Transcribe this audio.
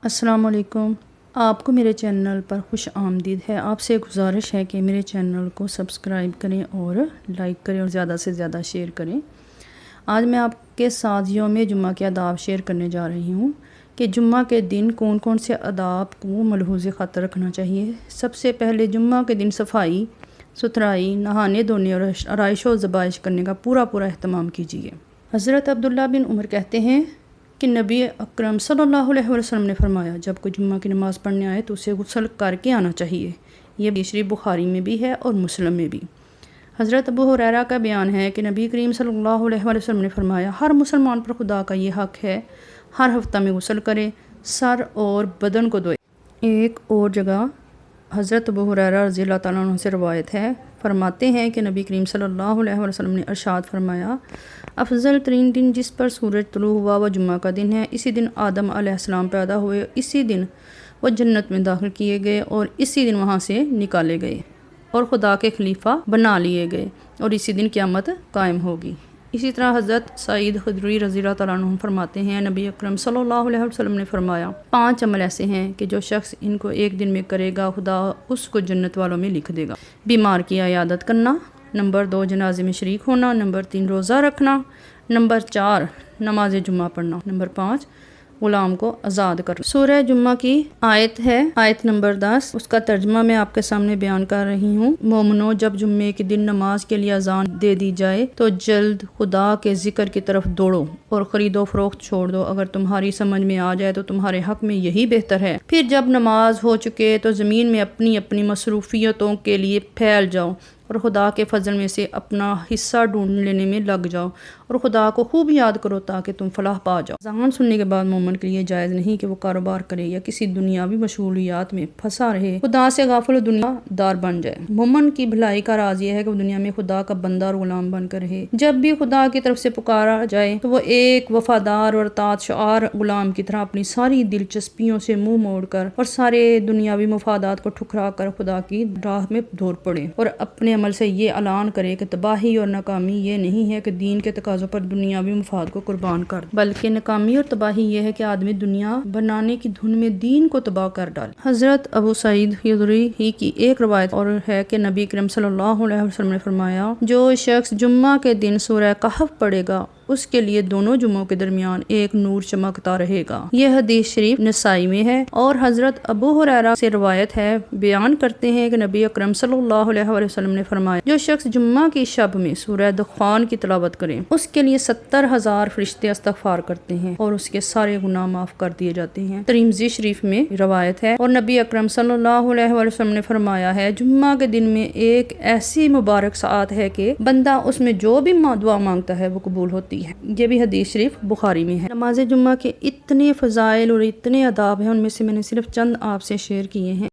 السلام علیکم، آپ کو میرے چینل پر خوش آمدید ہے۔ آپ سے گزارش ہے کہ میرے چینل کو سبسکرائب کریں اور لائک کریں اور زیادہ سے زیادہ شیئر کریں۔ آج میں آپ کے ساتھ یوم جمعہ کے آداب شیئر کرنے جا رہی ہوں کہ جمعہ کے دن کون کون سے آداب کو ملحوظ خاطر رکھنا چاہیے۔ سب سے پہلے جمعہ کے دن صفائی ستھرائی، نہانے دھونے اور آرائش و ذبائش کرنے کا پورا اہتمام کیجیے۔ حضرت عبداللہ بن عمر کہتے ہیں کہ نبی اکرم صلی اللہ علیہ وسلم نے فرمایا، جب کوئی جمعہ کی نماز پڑھنے آئے تو اسے غسل کر کے آنا چاہیے۔ یہ شریف بخاری میں بھی ہے اور مسلم میں بھی۔ حضرت ابو ہریرہ کا بیان ہے کہ نبی کریم صلی اللہ علیہ وسلم نے فرمایا، ہر مسلمان پر خدا کا یہ حق ہے ہر ہفتہ میں غسل کرے، سر اور بدن کو دھوئے۔ ایک اور جگہ حضرت ابو ہریرہ رضی اللہ تعالیٰ عنہ سے روایت ہے، فرماتے ہیں کہ نبی کریم صلی اللہ علیہ وسلم نے ارشاد فرمایا، افضل ترین دن جس پر سورج طلوع ہوا وہ جمعہ کا دن ہے۔ اسی دن آدم علیہ السلام پیدا ہوئے، اسی دن وہ جنت میں داخل کیے گئے اور اسی دن وہاں سے نکالے گئے اور خدا کے خلیفہ بنا لیے گئے اور اسی دن قیامت قائم ہوگی۔ اسی طرح حضرت سعید خدری رضی اللہ تعالیٰ عنہ فرماتے ہیں، نبی اکرم صلی اللہ علیہ وسلم نے فرمایا، 5 عمل ایسے ہیں کہ جو شخص ان کو ایک دن میں کرے گا خدا اس کو جنت والوں میں لکھ دے گا۔ بیمار کی عیادت کرنا، نمبر 2 جنازے میں شریک ہونا، نمبر 3 روزہ رکھنا، نمبر 4 نماز جمعہ پڑھنا، نمبر 5 غلام کو آزاد کرنا۔ سورہ جمعہ کی آیت ہے آیت نمبر 10، اس کا ترجمہ میں آپ کے سامنے بیان کر رہی ہوں۔ مومنو، جب جمعے کے دن نماز کے لیے اذان دے دی جائے تو جلد خدا کے ذکر کی طرف دوڑو اور خرید و فروخت چھوڑ دو۔ اگر تمہاری سمجھ میں آ جائے تو تمہارے حق میں یہی بہتر ہے۔ پھر جب نماز ہو چکے تو زمین میں اپنی اپنی مصروفیتوں کے لیے پھیل جاؤ اور خدا کے فضل میں سے اپنا حصہ ڈھونڈ لینے میں لگ جاؤ اور خدا کو خوب یاد کرو تاکہ تم فلاح پا جاؤ۔ اذان سننے کے بعد مومن کے لیے جائز نہیں کہ وہ کاروبار کرے یا کسی دنیاوی مشغولیات میں پھنسا رہے، خدا سے غافل و دنیا دار بن جائے۔ مومن کی بھلائی کا راز یہ ہے کہ وہ دنیا میں خدا کا بندہ اور غلام بن کر رہے۔ جب بھی خدا کی طرف سے پکارا جائے تو وہ ایک وفادار اور اطاعت شعار غلام کی طرح اپنی ساری دلچسپیوں سے منہ موڑ کر اور سارے دنیاوی مفادات کو ٹھکرا کر خدا کی راہ میں دور پڑے اور اپنے عمل سے یہ اعلان کرے کہ تباہی اور ناکامی یہ نہیں ہے کہ دین کے تقاضوں پر دنیاوی مفاد کو قربان کر دے، بلکہ ناکامی اور تباہی یہ ہے کہ آدمی دنیا بنانے کی دھن میں دین کو تباہ کر ڈالے۔ حضرت ابو سعید خدری ہی کی ایک روایت اور ہے کہ نبی کریم صلی اللہ علیہ وسلم نے فرمایا، جو شخص جمعہ کے دن سورہ کہف پڑھے گا اس کے لیے دونوں جمعوں کے درمیان ایک نور چمکتا رہے گا۔ یہ حدیث شریف نسائی میں ہے اور حضرت ابو ہریرہ سے روایت ہے، بیان کرتے ہیں کہ نبی اکرم صلی اللہ علیہ وسلم نے فرمایا، جو شخص جمعہ کی شب میں سورہ دخان کی تلاوت کرے اس کے لیے 70,000 فرشتے استغفار کرتے ہیں اور اس کے سارے گناہ معاف کر دیے جاتے ہیں۔ ترمذی شریف میں روایت ہے اور نبی اکرم صلی اللہ علیہ وسلم نے فرمایا ہے، جمعہ کے دن میں ایک ایسی مبارک ساعت ہے کہ بندہ اس میں جو بھی دعا مانگتا ہے وہ قبول ہوتی ہے۔ یہ بھی حدیث شریف بخاری میں ہے۔ نماز جمعہ کے اتنے فضائل اور اتنے آداب ہیں، ان میں سے میں نے صرف چند آپ سے شیئر کیے ہیں۔